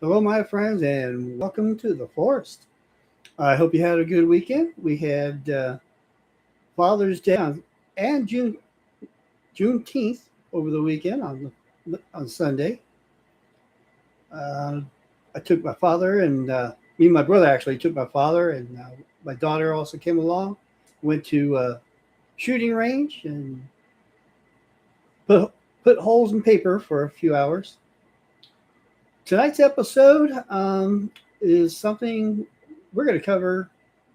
Hello, my friends, and welcome to the forest. I hope you had a good weekend. We had Father's Day and Juneteenth over the weekend on Sunday. Uh, I took my father and me and my brother actually took my father and my daughter also came along. Went to shooting range and put put holes in paper for a few hours. Tonight's episode is something we're going to cover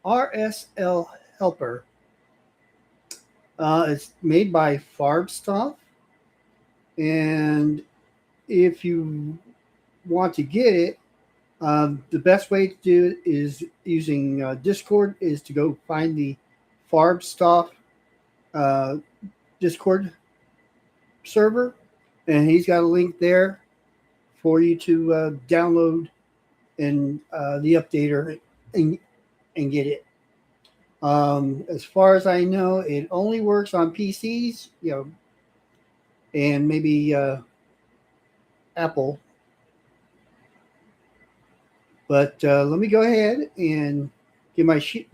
RSL Helper. It's made by Farbstoff, and if you want to get it, the best way to do it is using Discord. Is to go find the Farbstoff uh, Discord server, and he's got a link there for you to download and the updater and get it. As far as I know, it only works on PCs, and maybe Apple. But let me go ahead and get my sheet.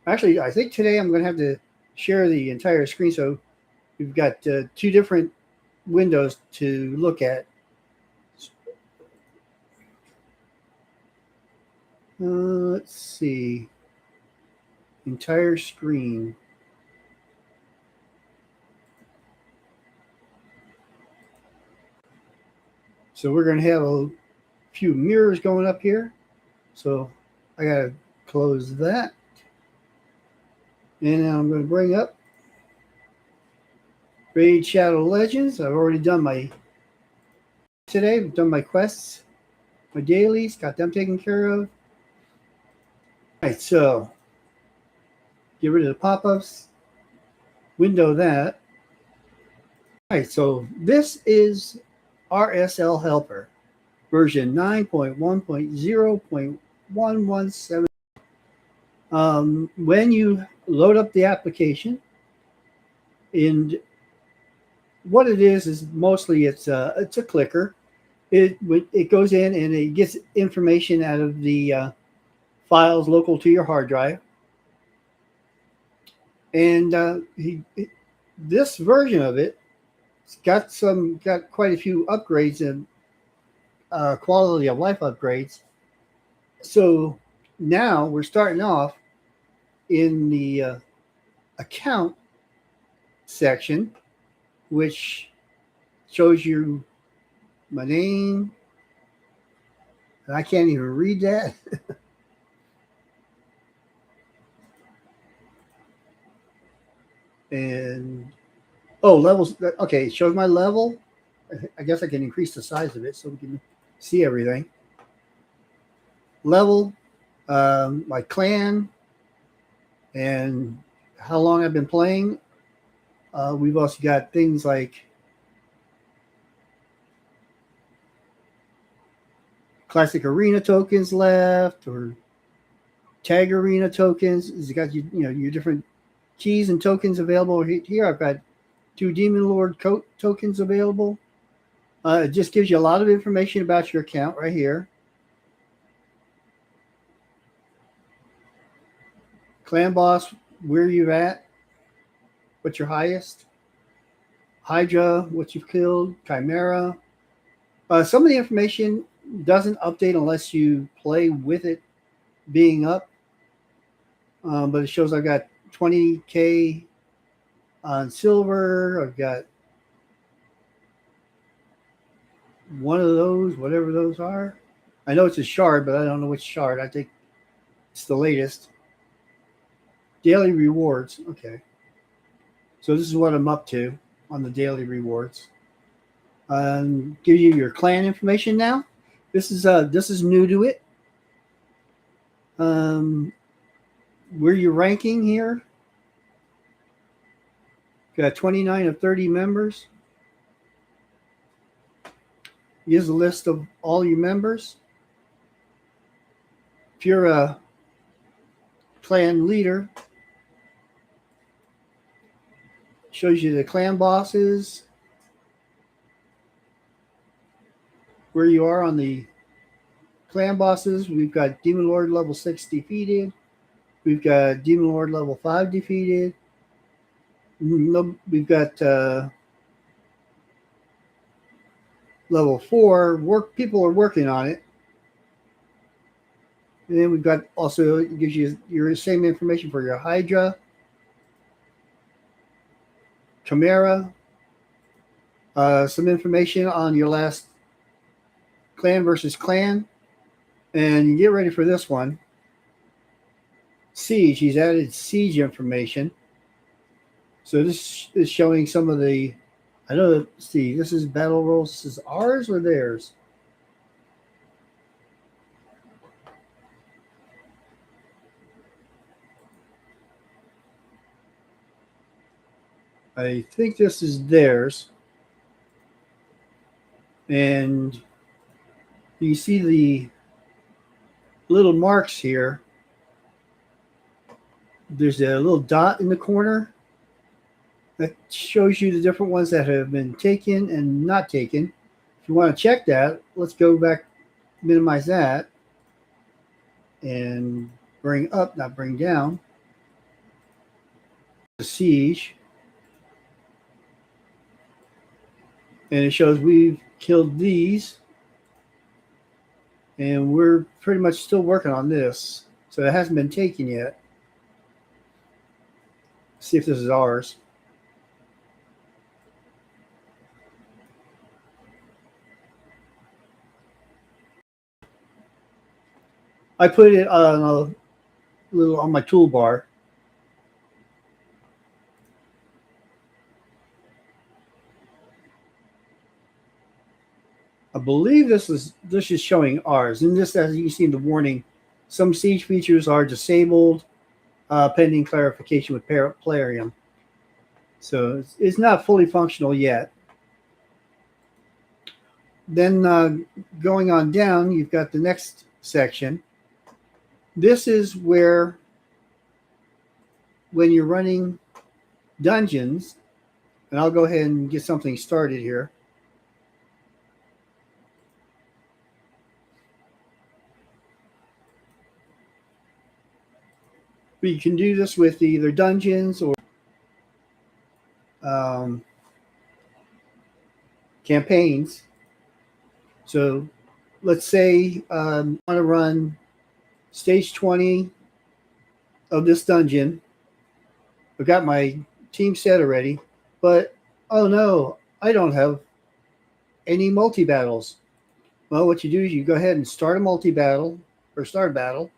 Actually, I think today I'm going to have to share the entire screen, so we've got two different windows to look at. Let's see. Entire screen. So we're going to have a few mirrors going up here. So I got to close that. And now I'm going to bring up Raid Shadow Legends. I've already done my today. I've done my quests, my dailies, got them taken care of. All right, so get rid of the pop-ups, window that. All right, so this is RSL Helper, version 9.1.0.117. When you load up the application, and what it is mostly it's a clicker. It goes in and it gets information out of the files local to your hard drive. And this version of it got quite a few upgrades and quality of life upgrades. So now we're starting off in the account section, which shows you my name. I can't even read that. And levels. Okay, it shows my level. I guess I can increase the size of it so we can see everything. Level, my clan, and how long I've been playing. We've also got things like classic arena tokens left, or tag arena tokens. It's got your different keys and tokens available here. I've got 2 Demon Lord tokens available. It just gives you a lot of information about your account right here. Clan boss, where you're at, what's your highest. Hydra, what you've killed. Chimera. Some of the information doesn't update unless you play with it being up. But it shows I've got 20K on silver. I've got one of those, whatever those are. I know it's a shard, but I don't know which shard. I think it's the latest. Daily rewards. Okay. So this is what I'm up to on the daily rewards. Give you your clan information now. This is new to it. Where you're ranking here. Got 29 of 30 members. Here's a list of all your members. If you're a clan leader, shows you the clan bosses, where you are on the clan bosses. We've got Demon Lord level 6 defeated. We've got Demon Lord level 5 defeated. We've got level 4. People are working on it. And then we've got also, it gives you your same information for your Hydra, Chimera, some information on your last clan versus clan. And get ready for this one. Siege. He's added siege information. So this is showing some of the, I know, let's see, this is battle rolls. This is ours or theirs? I think this is theirs. And you see the little marks here. There's a little dot in the corner that shows you the different ones that have been taken and not taken. If you want to check that, let's go back, minimize that, and bring up, not bring down, the siege. And it shows we've killed these. And we're pretty much still working on this. So it hasn't been taken yet. See if this is ours. I put it on a little on my toolbar. I believe this is showing ours. And this, as you can see in the warning, some siege features are disabled pending clarification with Plarium. So it's not fully functional yet. Then going on down, you've got the next section. This is where, when you're running dungeons, and I'll go ahead and get something started here. We can do this with either dungeons or campaigns. So let's say I want to run stage 20 of this dungeon. I've got my team set already, but oh no, I don't have any multi-battles. Well, what you do is you go ahead and start a multi-battle or start a battle.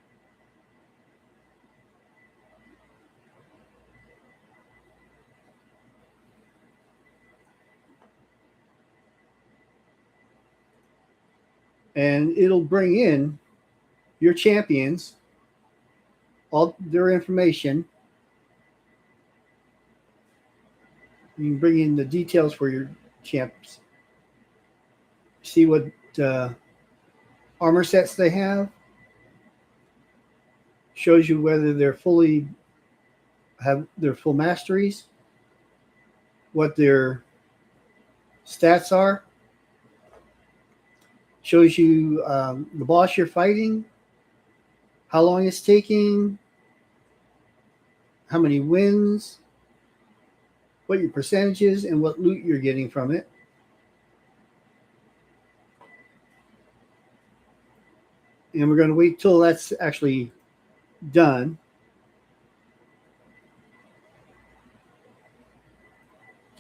And it'll bring in your champions, all their information. You can bring in the details for your champs. See what armor sets they have. Shows you whether they're have their full masteries, what their stats are. Shows you the boss you're fighting, how long it's taking, how many wins, what your percentage is, and what loot you're getting from it. And we're going to wait till that's actually done.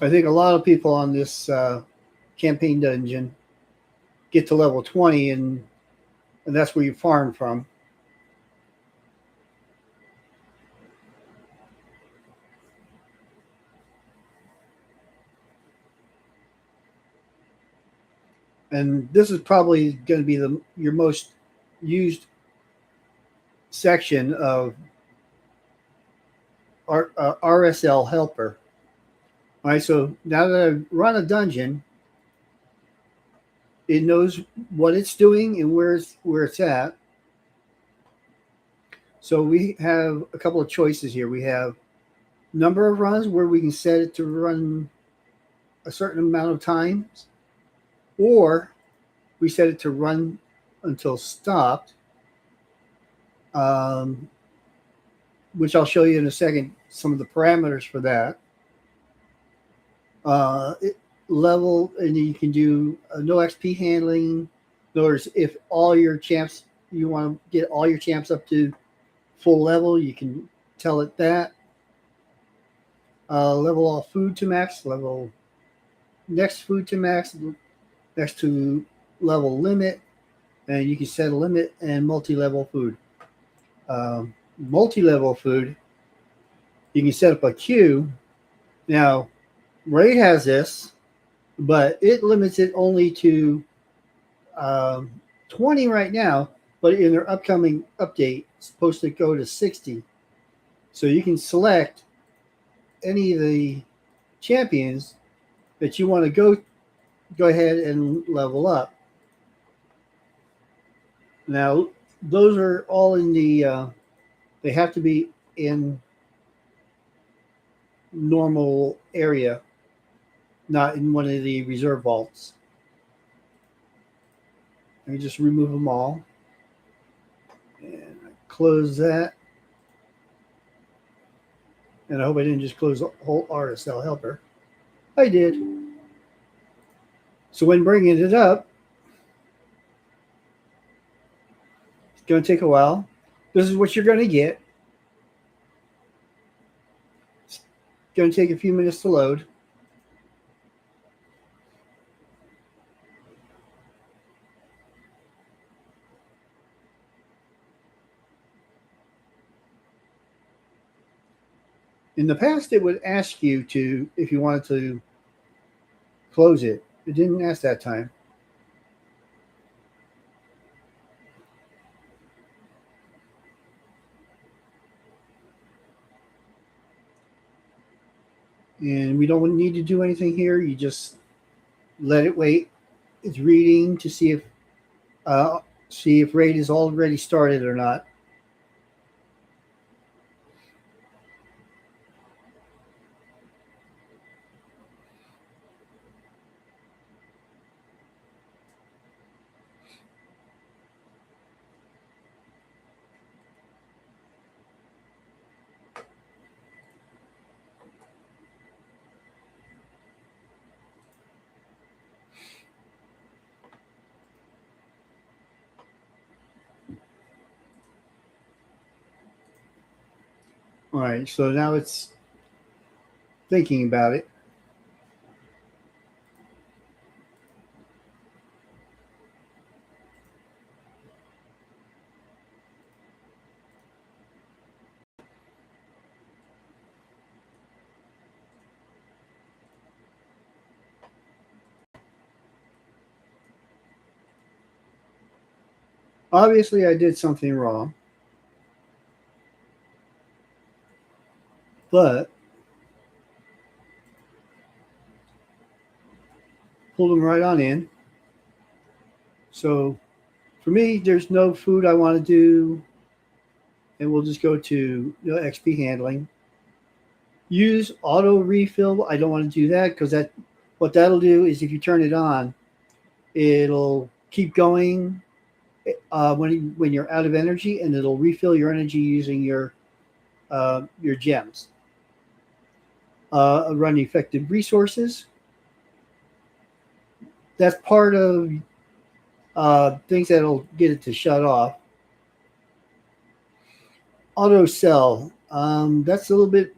I think a lot of people on this campaign dungeon get to level 20, and that's where you farm from. And this is probably going to be your most used section of RSLHelper. All right, so now that I've run a dungeon, it knows what it's doing and where it's at. So we have a couple of choices here. We have number of runs where we can set it to run a certain amount of times, or we set it to run until stopped, which I'll show you in a second, some of the parameters for that. Level, and you can do no XP handling. In other words, if all your champs, you want to get all your champs up to full level, you can tell it that. Level all food to max, level next food to max, next to level limit, and you can set a limit and multi-level food. Multi-level food, you can set up a queue. Now, Raid has this, but it limits it only to 20 right now, but in their upcoming update, it's supposed to go to 60. So you can select any of the champions that you want to go ahead and level up. Now, those are all in the, they have to be in normal area, not in one of the reserve vaults. Let me just remove them all. And close that. And I hope I didn't just close the whole RSLHelper. I did. So when bringing it up, it's going to take a while. This is what you're going to get. It's going to take a few minutes to load. In the past, it would ask you to, if you wanted to close it. It didn't ask that time. And we don't need to do anything here. You just let it wait. It's reading to see if raid is already started or not. All right, so now it's thinking about it. Obviously, I did something wrong, but pulled them right on in. So for me, there's no food I want to do, and we'll just go to XP handling. Use auto refill. I don't want to do that because what that'll do is if you turn it on, it'll keep going when you're out of energy, and it'll refill your energy using your gems. Run effective resources. That's part of things that'll get it to shut off. Auto sell. That's a little bit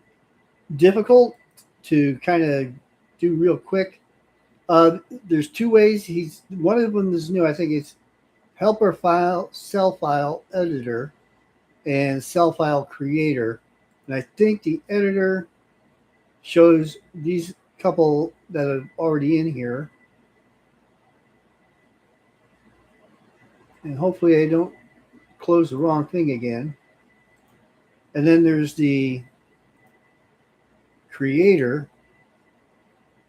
difficult to kind of do real quick. There's two ways. One of them is new. I think it's helper file, cell file editor, and cell file creator. And I think the editor shows these couple that are already in here. And hopefully I don't close the wrong thing again. And then there's the creator,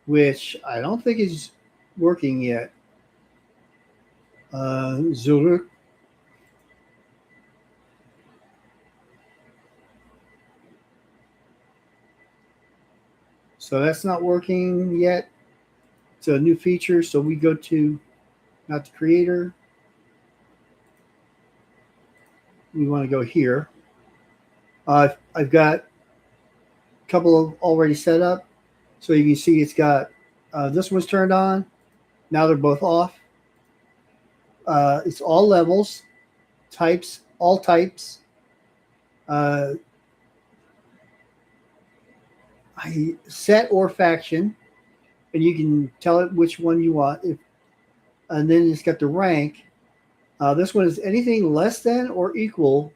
which I don't think is working yet. Zurich. So that's not working yet. It's a new feature. So we go to not the creator. we want to go here. I've got a couple of already set up. So you can see it's got this one's turned on. Now they're both off. It's all levels, types, all types. I set or faction, and you can tell it which one you want. And then it's got the rank. This one is anything less than or equal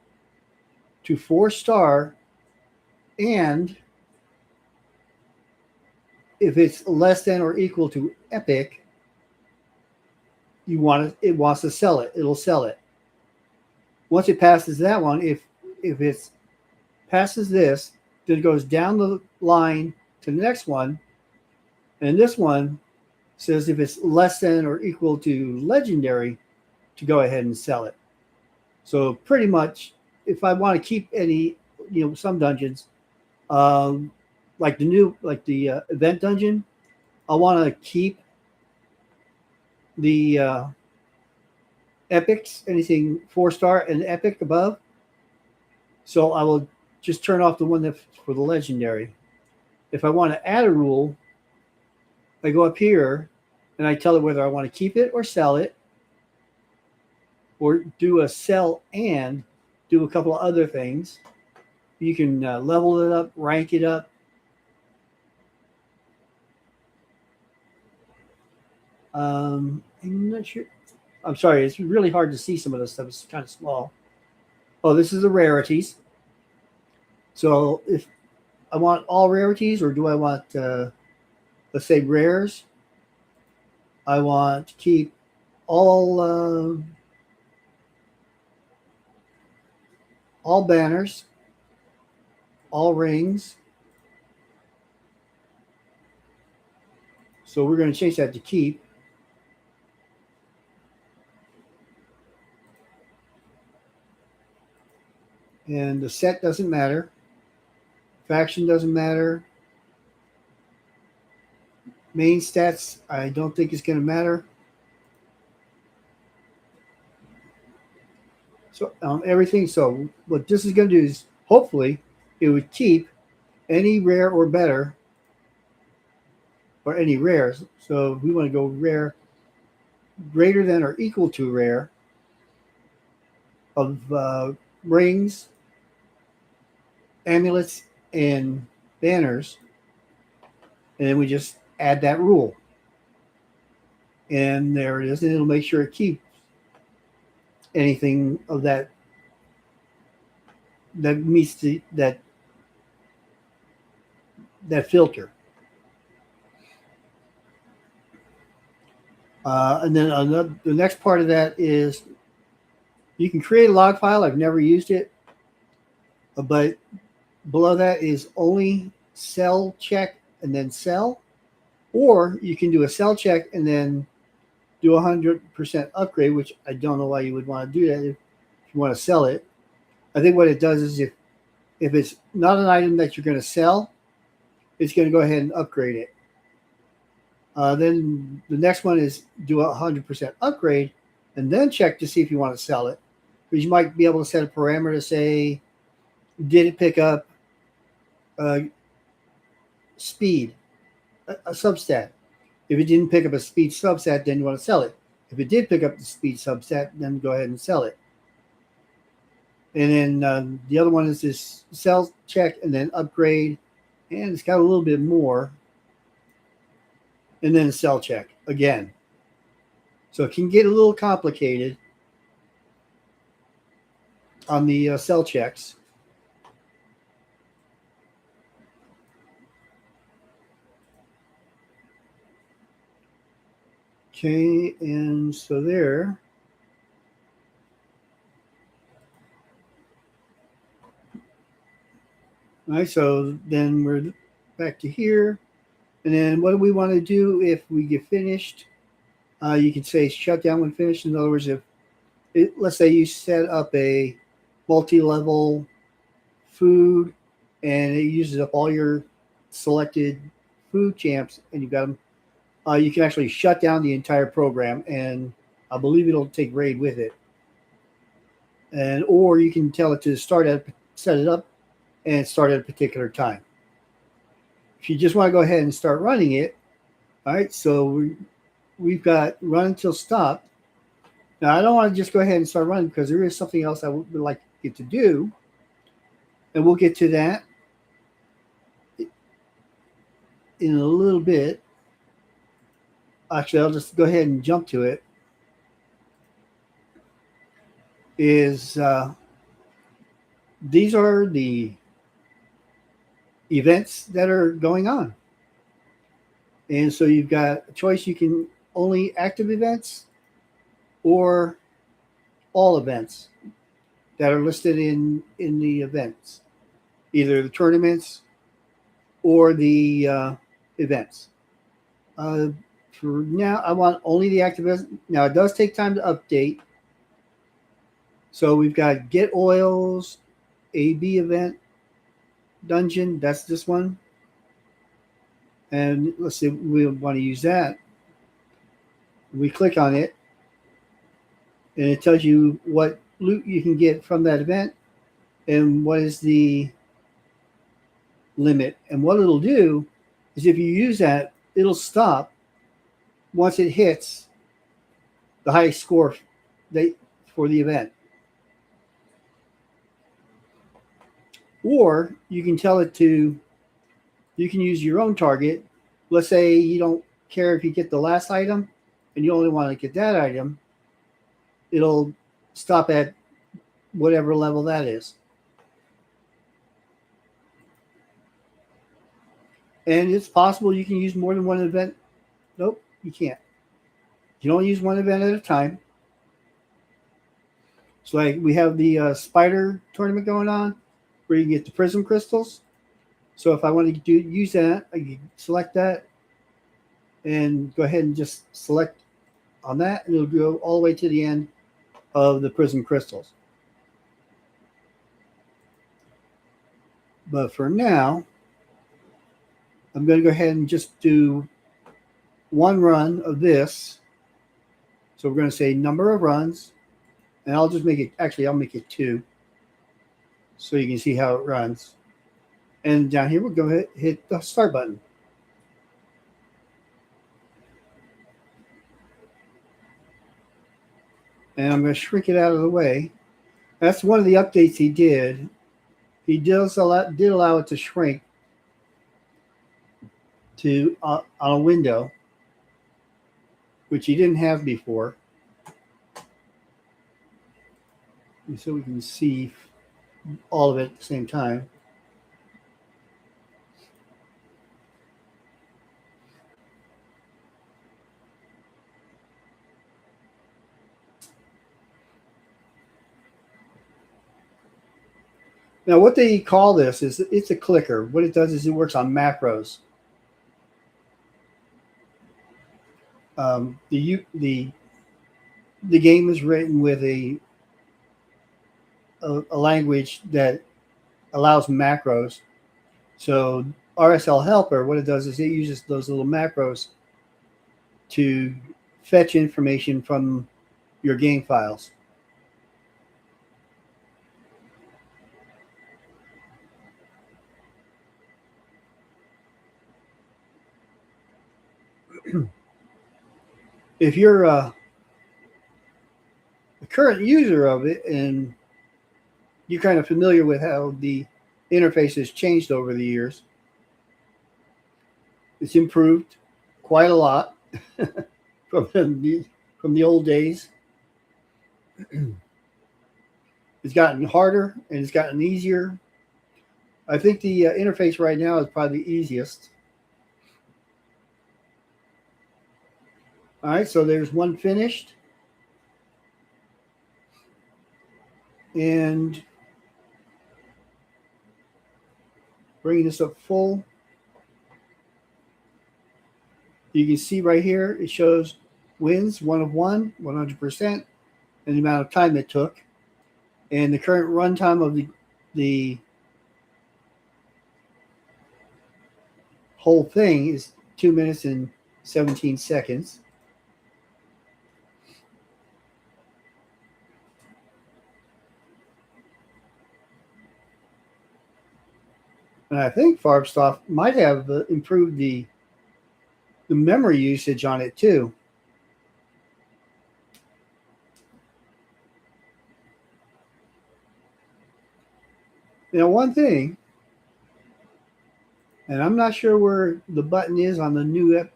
to 4-star, and if it's less than or equal to epic, it wants to sell it. It'll sell it. Once it passes that one, if it passes this, then it goes down the line to the next one, and this one says if it's less than or equal to legendary, to go ahead and sell it. So pretty much, if I want to keep any, some dungeons, like the event dungeon, I want to keep the epics, anything 4-star and epic above. So I will just turn off the one that's for the legendary. If I want to add a rule, I go up here and I tell it whether I want to keep it or sell it, or do a sell and do a couple of other things. You can level it up, rank it up. I'm not sure. I'm sorry, it's really hard to see some of this stuff. It's kind of small. Oh, this is the rarities. So if I want all rarities, or do I want, let's say, rares? I want to keep all banners, all rings. So we're going to change that to keep. And the set doesn't matter. Faction doesn't matter. Main stats, I don't think it's going to matter. So everything. So what this is going to do is, hopefully, it would keep any rare or better, or any rares. So we want to go rare greater than or equal to rare of rings, amulets, and banners, and then we just add that rule, and there it is, and it'll make sure it keeps anything of that meets that filter. And then the next part of that is you can create a log file. I've never used it, but below that is only sell check and then sell, or you can do a sell check and then do 100% upgrade, which I don't know why you would want to do that if you want to sell it. I think what it does is if it's not an item that you're going to sell, it's going to go ahead and upgrade it. Then the next one is do a 100% upgrade and then check to see if you want to sell it. Because you might be able to set a parameter to say, did it pick up speed, a substat? If it didn't pick up a speed substat, then you want to sell it. If it did pick up the speed substat, then go ahead and sell it. And then the other one is this sell check and then upgrade. And it's got a little bit more. And then sell check again. So it can get a little complicated on the sell checks. Okay, and so there. All right, so then we're back to here. And then what do we want to do if we get finished? You can say shut down when finished. In other words, let's say you set up a multi-level food and it uses up all your selected food champs and you've got them, you can actually shut down the entire program, and I believe it'll take raid with it. or you can tell it to set it up and start at a particular time. If you just want to go ahead and start running it, all right, so we've got run until stop. Now, I don't want to just go ahead and start running because there is something else I would like it to do, and we'll get to that in a little bit. Actually, I'll just go ahead and jump to it. These are the events that are going on. And so you've got a choice. You can only active events or all events that are listed in the events, either the tournaments or the events. For now, I want only the active events. Now, it does take time to update. So we've got get oils, AB event, dungeon. That's this one. And let's see, we want to use that. We click on it, and it tells you what loot you can get from that event and what is the limit. And what it'll do is if you use that, it'll stop once it hits the highest score for the event. Or you can tell it to, you can use your own target. Let's say you don't care if you get the last item and you only want to get that item. It'll stop at whatever level that is. And it's possible you can use more than one event. Nope, you can't. You don't use one event at a time. So like we have the spider tournament going on where you can get the prism crystals. So if I want to use that, I can select that and go ahead and just select on that, and it'll go all the way to the end of the prism crystals. But for now, I'm going to go ahead and just do one run of this. So we're going to say number of runs, and I'll just make it, actually I'll make it 2 so you can see how it runs. And down here, we'll go ahead and hit the start button. And I'm going to shrink it out of the way. That's one of the updates he did. He did allow it to shrink to on a window, which he didn't have before. And so we can see all of it at the same time. Now, what they call this is it's a clicker. What it does is it works on macros. The game is written with a language that allows macros. So RSLHelper, what it does is it uses those little macros to fetch information from your game files. If you're a current user of it and you're kind of familiar with how the interface has changed over the years, it's improved quite a lot from the old days. It's gotten harder and it's gotten easier. I think the interface right now is probably the easiest. All right, so there's one finished. And bringing this up full, you can see right here, it shows wins, 1 of 1, 100%, and the amount of time it took. And the current runtime of the whole thing is 2 minutes and 17 seconds. And I think Farbstoff might have improved the memory usage on it too. Now, one thing, and I'm not sure where the button is on the new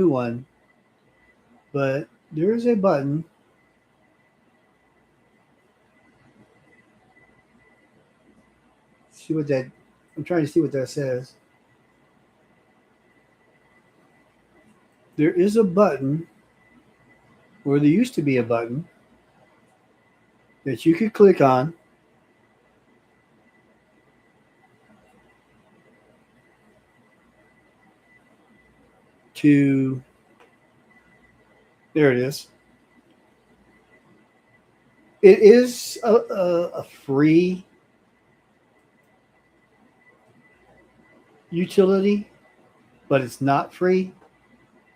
one, but there is a button. See what that? I'm trying to see what that says. There is a button, or there used to be a button that you could click on to. There it is. It is a free utility, but it's not free.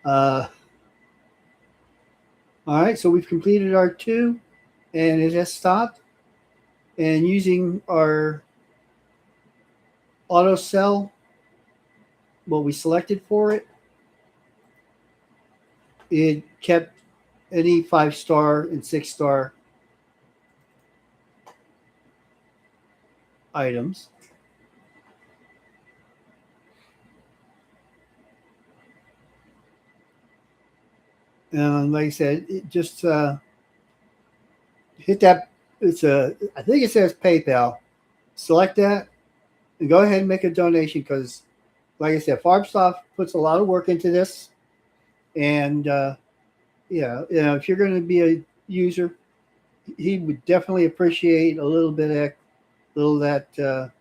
All right, so we've completed our 2, and it has stopped. And using our auto sell, what we selected for it, it kept any 5-star and 6-star items. And like I said, it just hit that. I think it says PayPal. Select that and go ahead and make a donation because, like I said, Farbstoff puts a lot of work into this. And if you're going to be a user, he would definitely appreciate a little bit of that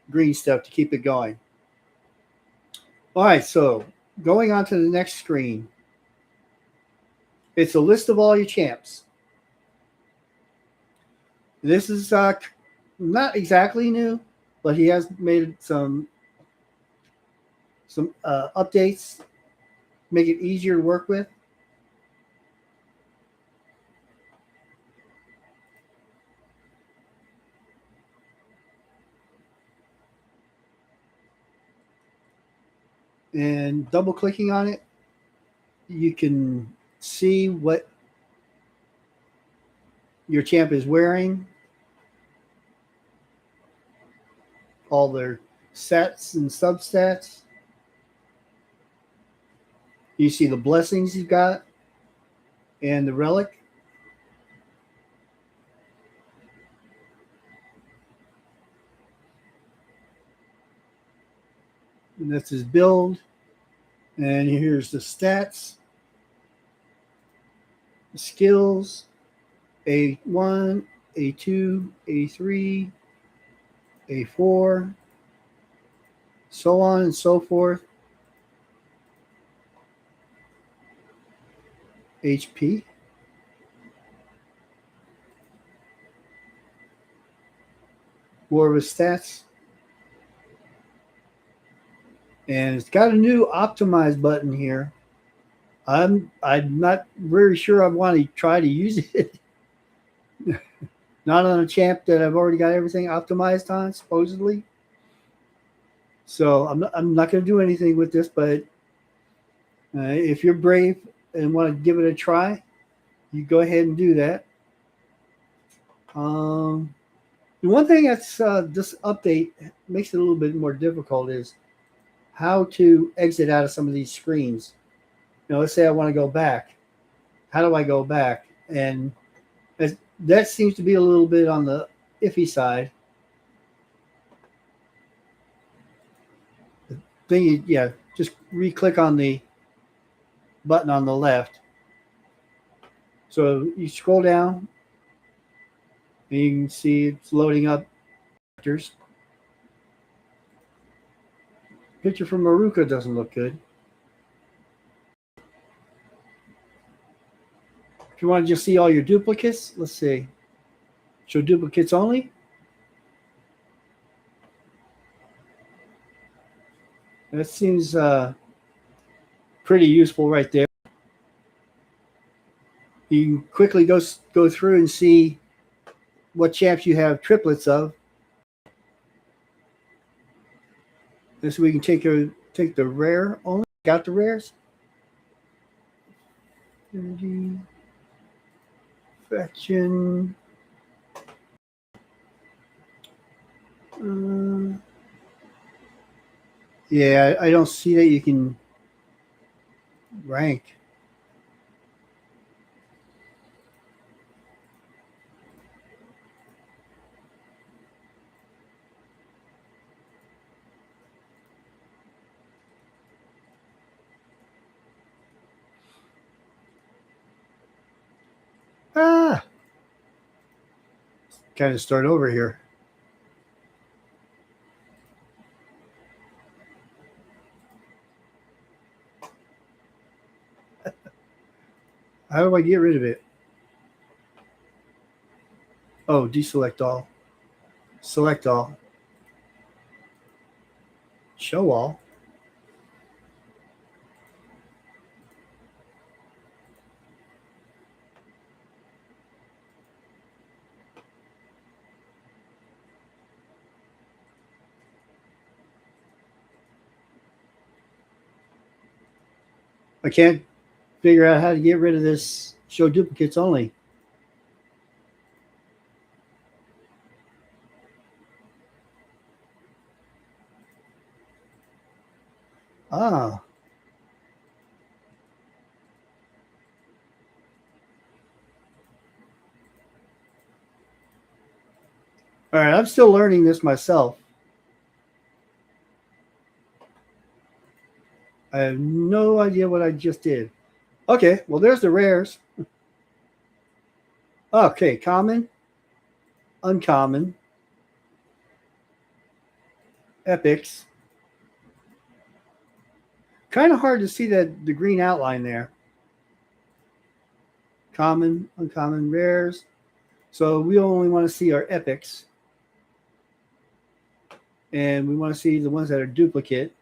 green stuff to keep it going. All right, so going on to the next screen. It's a list of all your champs. This is not exactly new, but he has made some updates, make it easier to work with. And double clicking on it, you can see what your champ is wearing, all their stats and substats. You see the blessings you got and the relic. And that's his build. And here's the stats, the skills, A1, A2, A3, A4, so on and so forth. HP. More of his stats. And it's got a new optimize button here. I'm not very sure I want to try to use it. Not on a champ that I've already got everything optimized on, supposedly. So I'm not going to do anything with this, but if you're brave and want to give it a try, you go ahead and do that. The one thing that's this update makes it a little bit more difficult is how to exit out of some of these screens. Let's say I want to go back. How do I go back? And that seems to be a little bit on the iffy side. The thing, just re-click on the button on the left. So you scroll down, and you can see it's loading up characters. Picture from Maruka doesn't look good. If you want to just see all your duplicates, let's see. Show duplicates only. That seems pretty useful right there. You can quickly go through and see what champs you have triplets of. This way we can take the rare only. Got the rares. 30 faction. Yeah, I don't see that you can rank. Ah, kind of start over here. How do I get rid of it? Oh, deselect all. Select all. Show all. I can't figure out how to get rid of this show duplicates only. Ah. All right, I'm still learning this myself. I have no idea what I just did. Okay, well, there's the rares. Okay, common, uncommon, epics. Kind of hard to see that the green outline there. Common, uncommon, rares. So we only want to see our epics. And we want to see the ones that are duplicate.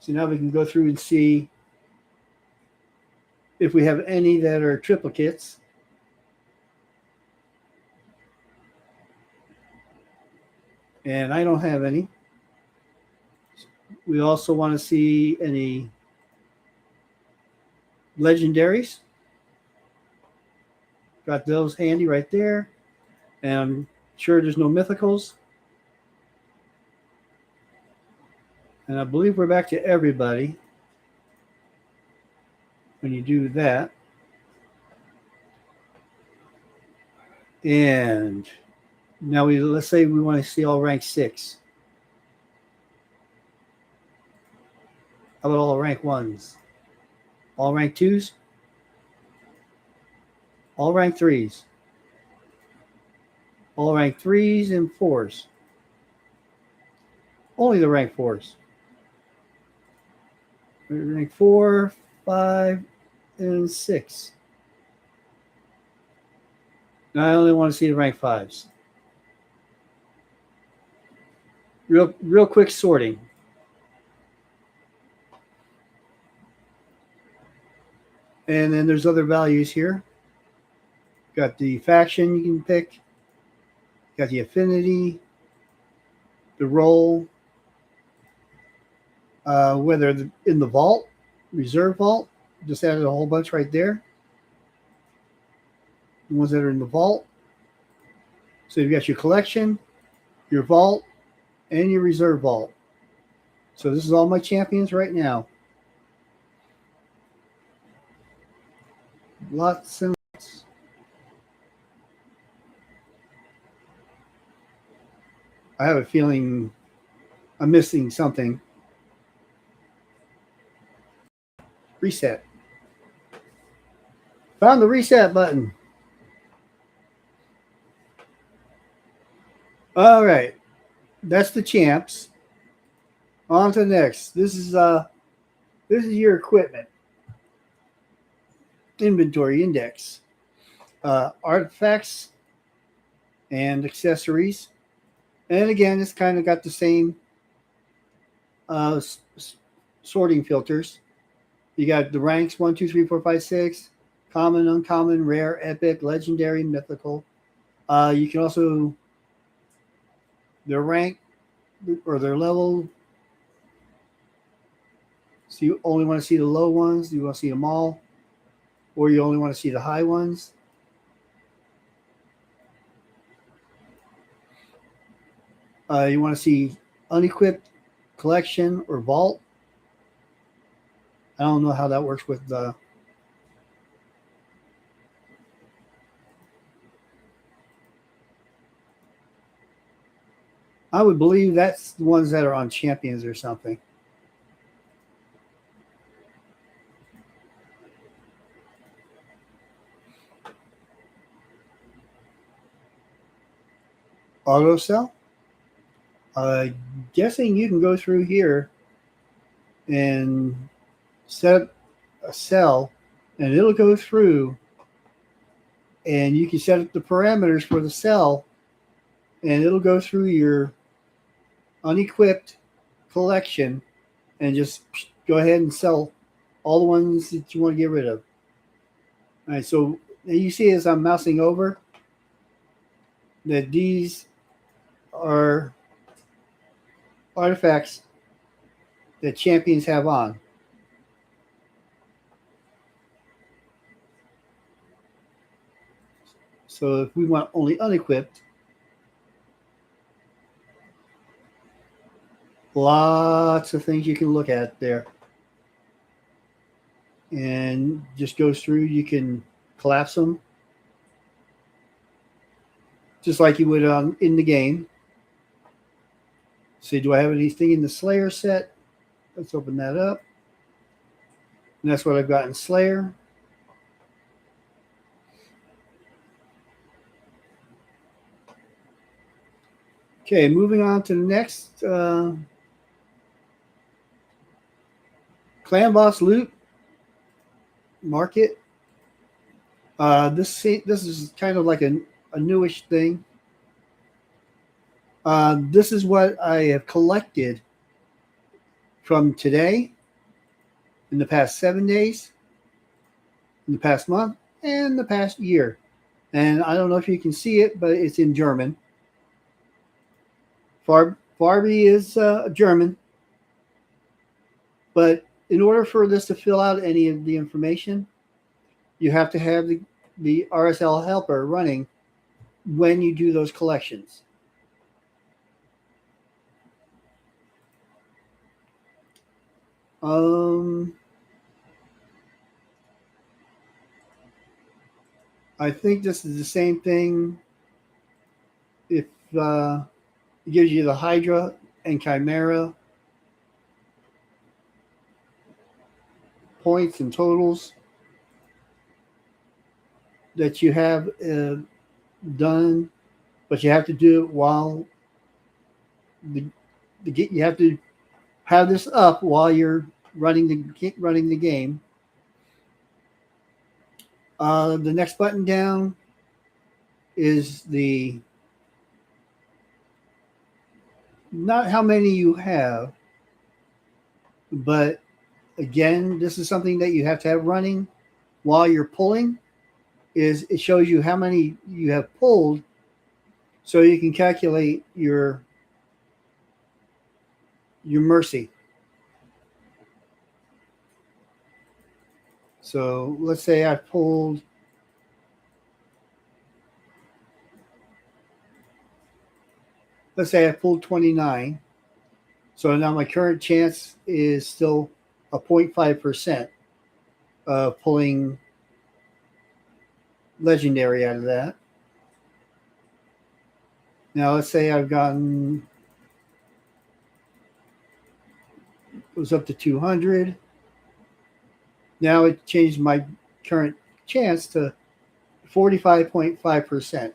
So now we can go through and see if we have any that are triplicates. And I don't have any. We also want to see any legendaries. Got those handy right there. And I'm sure there's no mythicals. And I believe we're back to everybody when you do that. And now let's say we want to see all rank 6. How about all rank 1s? All rank 2s? All rank 3s? All rank 3s and 4s? Only the rank 4s. Rank 4, 5, and 6. Now I only want to see the rank 5s. Real quick sorting. And then there's other values here. Got the faction you can pick. Got the affinity, the role, whether in the vault, reserve vault, just added a whole bunch right there. The ones that are in the vault. So you've got your collection, your vault, and your reserve vault. So this is all my champions right now. Lots and lots. I have a feeling I'm missing something. Reset. Found the reset button. All right. That's the champs. On to the next. This is your equipment. Inventory index. Artifacts and accessories. And again, it's kind of got the same sorting filters. You got the ranks 1, 2, 3, 4, 5, 6. Common, uncommon, rare, epic, legendary, mythical. You can also the rank or their level. So you only want to see the low ones? Do you want to see them all? Or you only want to see the high ones? You want to see unequipped, collection, or vault? I don't know how that works with the. I would believe that's the ones that are on champions or something. Auto sell? Guessing you can go through here and set up a cell, and it'll go through, and you can set up the parameters for the cell, and it'll go through your unequipped collection and just go ahead and sell all the ones that you want to get rid of. All right, so you see as I'm mousing over that these are artifacts that champions have on. So if we want only unequipped, lots of things you can look at there. And just goes through, you can collapse them just like you would in the game. See, do I have anything in the Slayer set? Let's open that up. And that's what I've got in Slayer. Okay, moving on to the next Clan Boss Loot Market. This is kind of like a newish thing. This is what I have collected from today, in the past 7 days, in the past month, and the past year. And I don't know if you can see it, but it's in German. Farby is German. But in order for this to fill out any of the information, you have to have the RSLHelper running when you do those collections. I think this is the same thing. If it gives you the Hydra and Chimera points and totals that you have done, but you have to do it while you have to have this up while you're running the game. The next button down is not how many you have, but again, this is something that you have to have running while you're pulling. It shows you how many you have pulled, so you can calculate your mercy. So let's say I pulled 29. So now my current chance is still a 0.5% of pulling legendary out of that. Now let's say I've gotten, it was up to 200. Now it changed my current chance to 45.5%.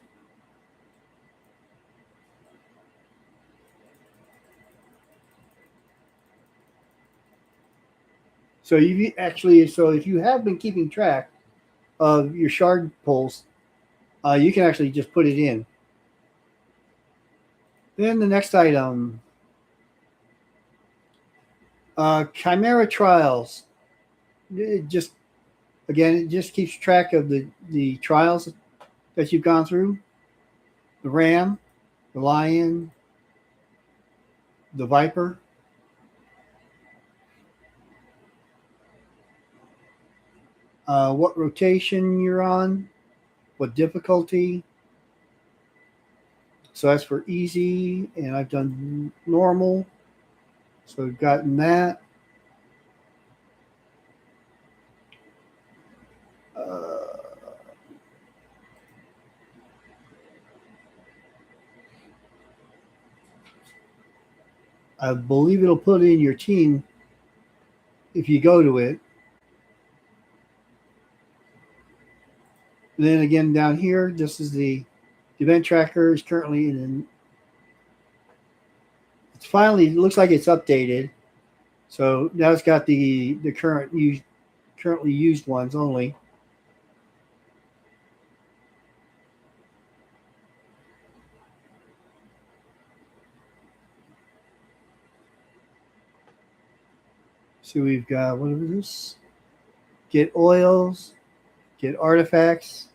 So if you have been keeping track of your shard pulls, you can actually just put it in. Then the next item, Chimera Trials. It just keeps track of the trials that you've gone through. The Ram, the Lion, the Viper. What rotation you're on, what difficulty. So that's for easy, and I've done normal. So I've gotten that. I believe it'll put in your team if you go to it. And then again down here, this is the event tracker is currently in. It's finally, it looks like it's updated. So now it's got the currently used ones only. So we've got, what is this? Get oils, get artifacts,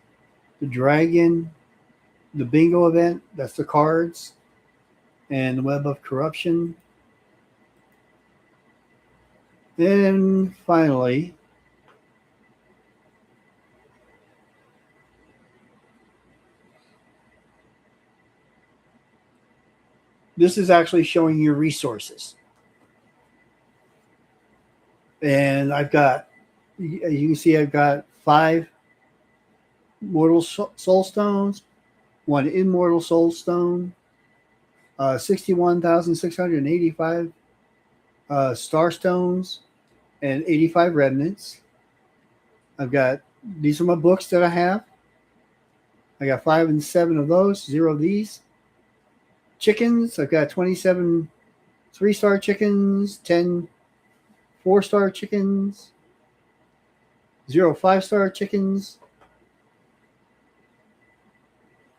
the dragon, the bingo event, that's the cards, and the web of corruption. Then finally, this is actually showing your resources. And I've got, you can see I've got 5 mortal soul stones, 1 immortal soul stone, 61,685 star stones, and 85 remnants. I've got, these are my books that I have. I got 5 and 7 of those, 0 of these. Chickens, I've got 27 3-star chickens, 10 4-star chickens, 0 5-star chickens.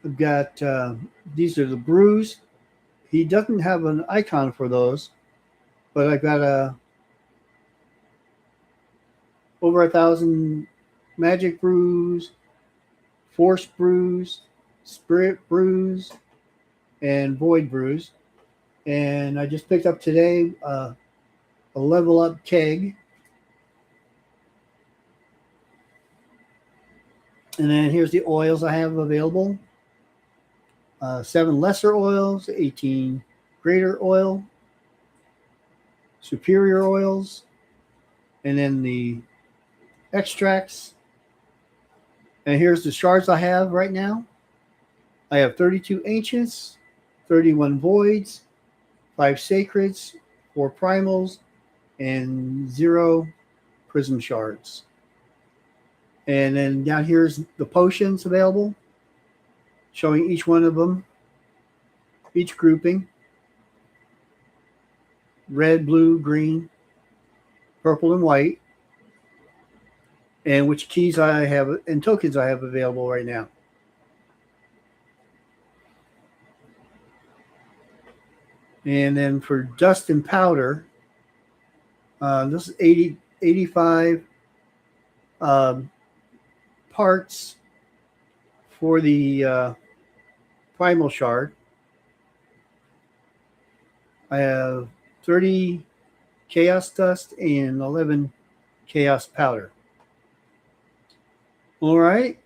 I've got, these are the brews. He doesn't have an icon for those, but I've got over 1,000 magic brews, force brews, spirit brews, and void brews. And I just picked up today a level up keg. And then here's the oils I have available. 7 lesser oils, 18 greater oil, superior oils, and then the extracts. And here's the shards I have right now. I have 32 ancients, 31 voids, 5 sacreds, 4 primals, and 0 prism shards. And then down here's the potions available, showing each one of them, each grouping: red, blue, green, purple, and white, and which keys I have and tokens I have available right now. And then for dust and powder, this is 85 parts for the primal shard. I have 30 chaos dust and 11 chaos powder. All right.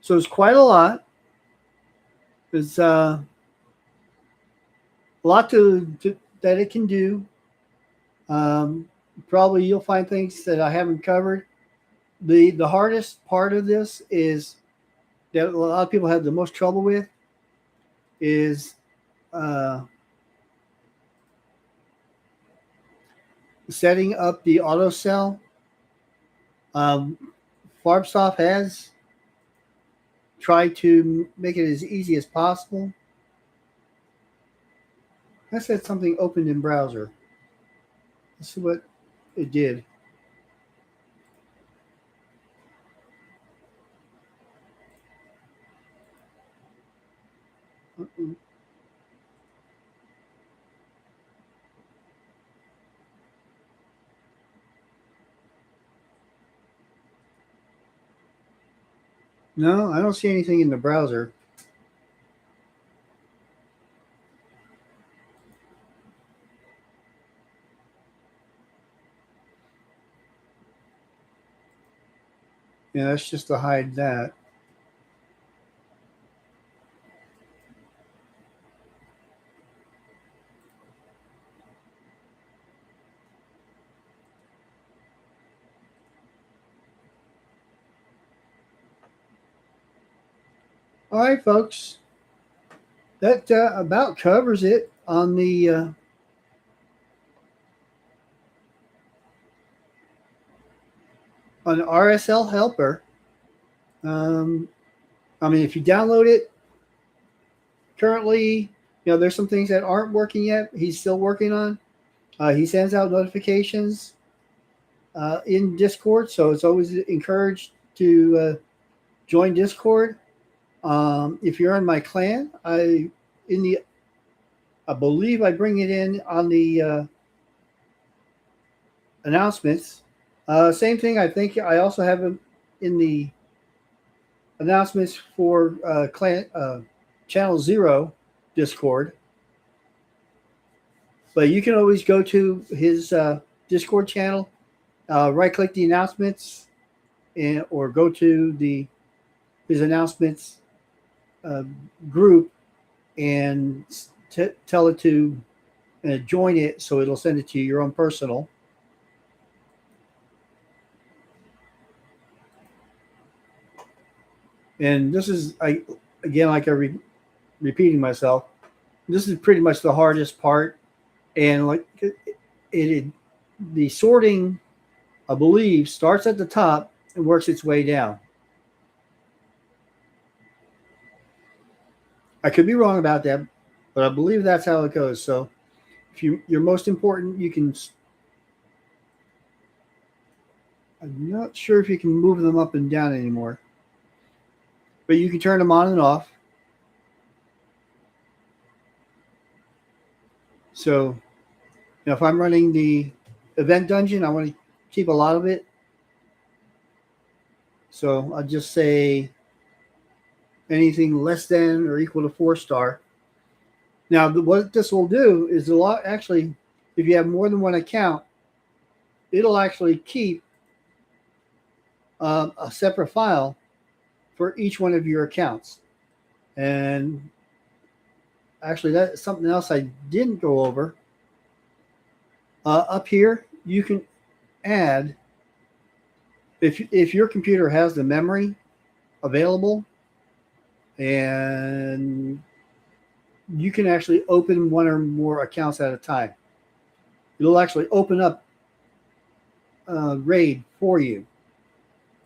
So it's quite a lot. It's a lot that it can do. Probably you'll find things that I haven't covered. The hardest part of this is that a lot of people have the most trouble with is setting up the auto cell. Farbsoft has tried to make it as easy as possible. I said something opened in browser. Let's see what it did. No, I don't see anything in the browser. Yeah, that's just to hide that. All right, folks. That about covers it on RSL Helper. Um, I mean, if you download it currently, there's some things that aren't working yet. He's still working on. He sends out notifications in Discord, so it's always encouraged to join Discord. If you're in my clan, I believe I bring it in on the announcements. Same thing. I think I also have them in the announcements for clan channel 0 Discord. But you can always go to his Discord channel, right click the announcements, or go to his announcements uh, group and tell it to join it, so it'll send it to your own personal. And this is, again, like repeating myself, this is pretty much the hardest part. And like the sorting, I believe, starts at the top and works its way down. I could be wrong about that, but I believe that's how it goes. So if you're most important, you can. I'm not sure if you can move them up and down anymore, but you can turn them on and off. So, if I'm running the event dungeon, I want to keep a lot of it. So I'll just say anything less than or equal to 4-star. Now, what this will do is actually, if you have more than one account, it'll actually keep a separate file for each one of your accounts. And actually, that's something else I didn't go over. Up here, you can add, if your computer has the memory available, and you can actually open one or more accounts at a time. It'll actually open up RAID for you.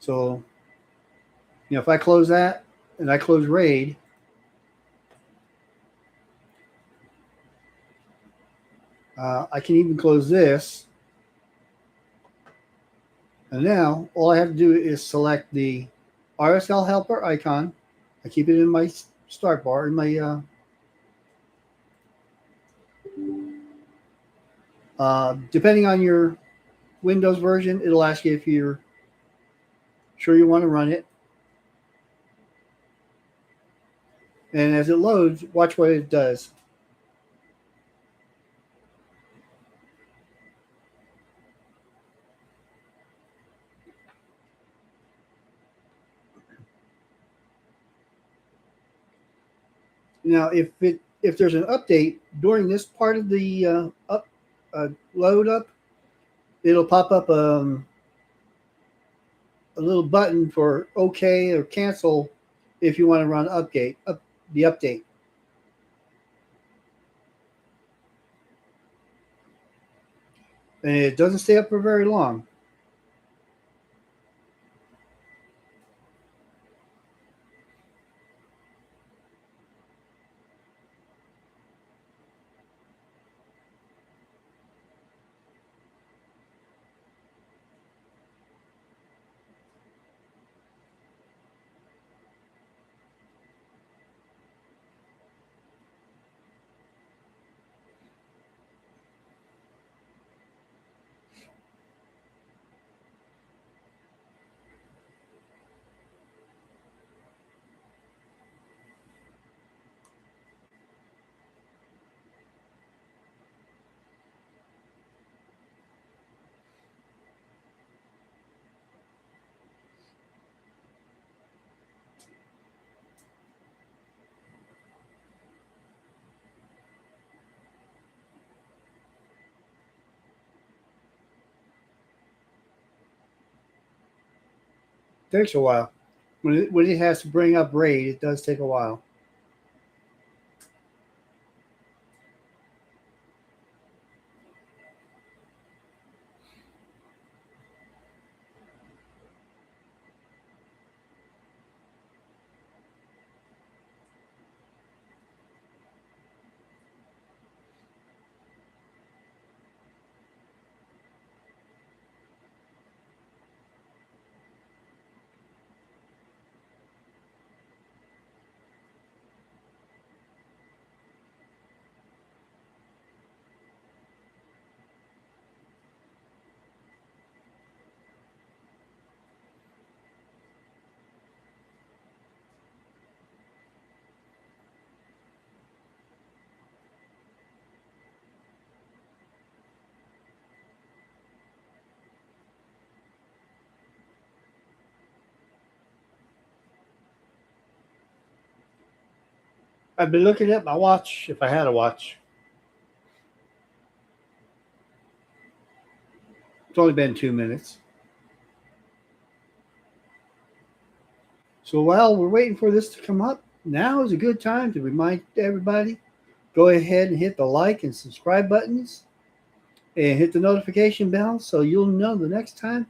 So, if I close that and I close RAID, I can even close this. And now all I have to do is select the RSL Helper icon. I keep it in my start bar, in my depending on your Windows version, it'll ask you if you're sure you want to run it. And as it loads, watch what it does. Now, if there's an update during this part of the load up, it'll pop up a little button for OK or cancel if you want to run the update. And it doesn't stay up for very long. takes a while. When it has to bring up RAID, it does take a while. I've been looking at my watch, if I had a watch. It's only been 2 minutes. So while we're waiting for this to come up, now is a good time to remind everybody, go ahead and hit the like and subscribe buttons and hit the notification bell so you'll know the next time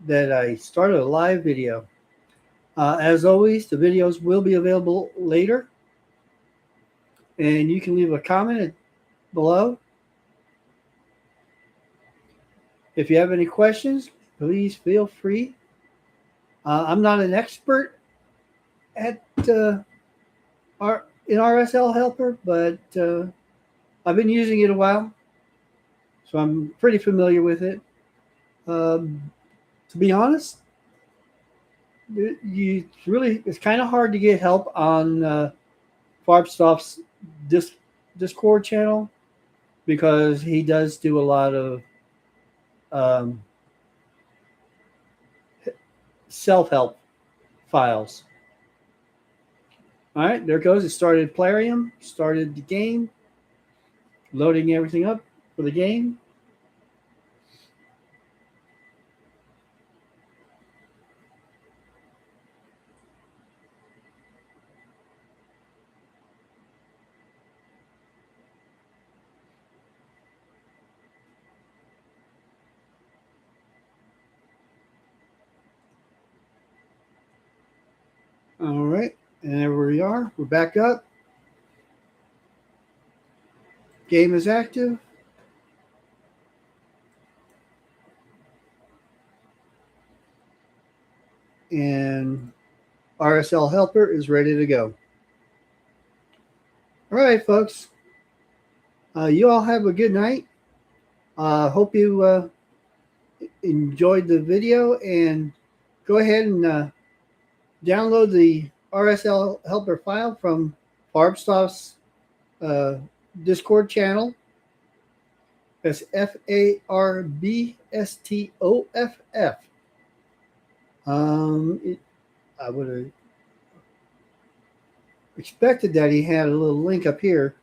that I start a live video. As always, the videos will be available later, and you can leave a comment below. If you have any questions, please feel free. I'm not an expert at in RSLHelper, but I've been using it a while, so I'm pretty familiar with it. To be honest, it's kind of hard to get help on Farbstoff's Discord channel, because he does do a lot of self-help files. All right, there it goes. It started Plarium, started the game, loading everything up for the game. All right, and there we are. We're back up. Game is active. And RSLHelper is ready to go. All right, folks. You all have a good night. Hope you enjoyed the video, and go ahead and download the RSLHelper file from Farbstoff's Discord channel. That's Farbstoff. I would have expected that he had a little link up here.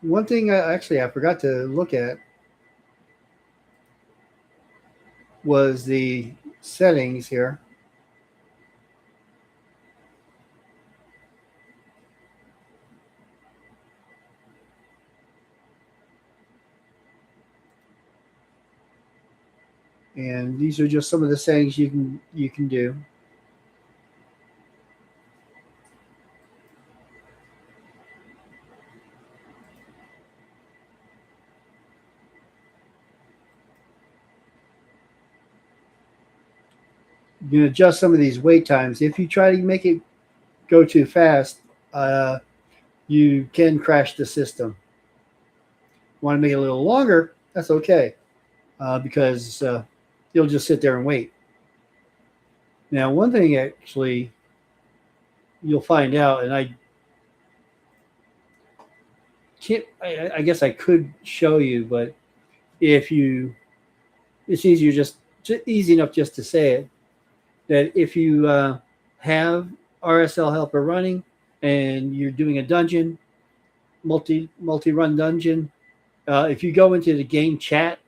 One thing I forgot to look at was the settings here. And these are just some of the settings you can do. You can adjust some of these wait times. If you try to make it go too fast, you can crash the system. Want to make it a little longer? That's okay, because you'll just sit there and wait. Now, one thing actually you'll find out, and I guess I could show you, but it's easier, just easy enough just to say it, that if you have RSLHelper running and you're doing a dungeon, multi-run dungeon, if you go into the game chat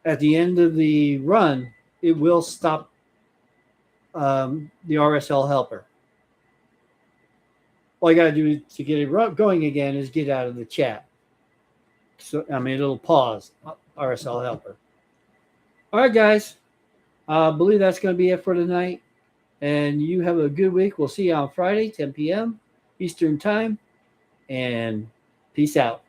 at the end of the run, it will stop the RSL helper. All you got to do to get it going again is get out of the chat. So, I mean, it'll pause RSL helper. All right, guys. I believe that's going to be it for tonight. And you have a good week. We'll see you on Friday, 10 p.m. Eastern Time. And peace out.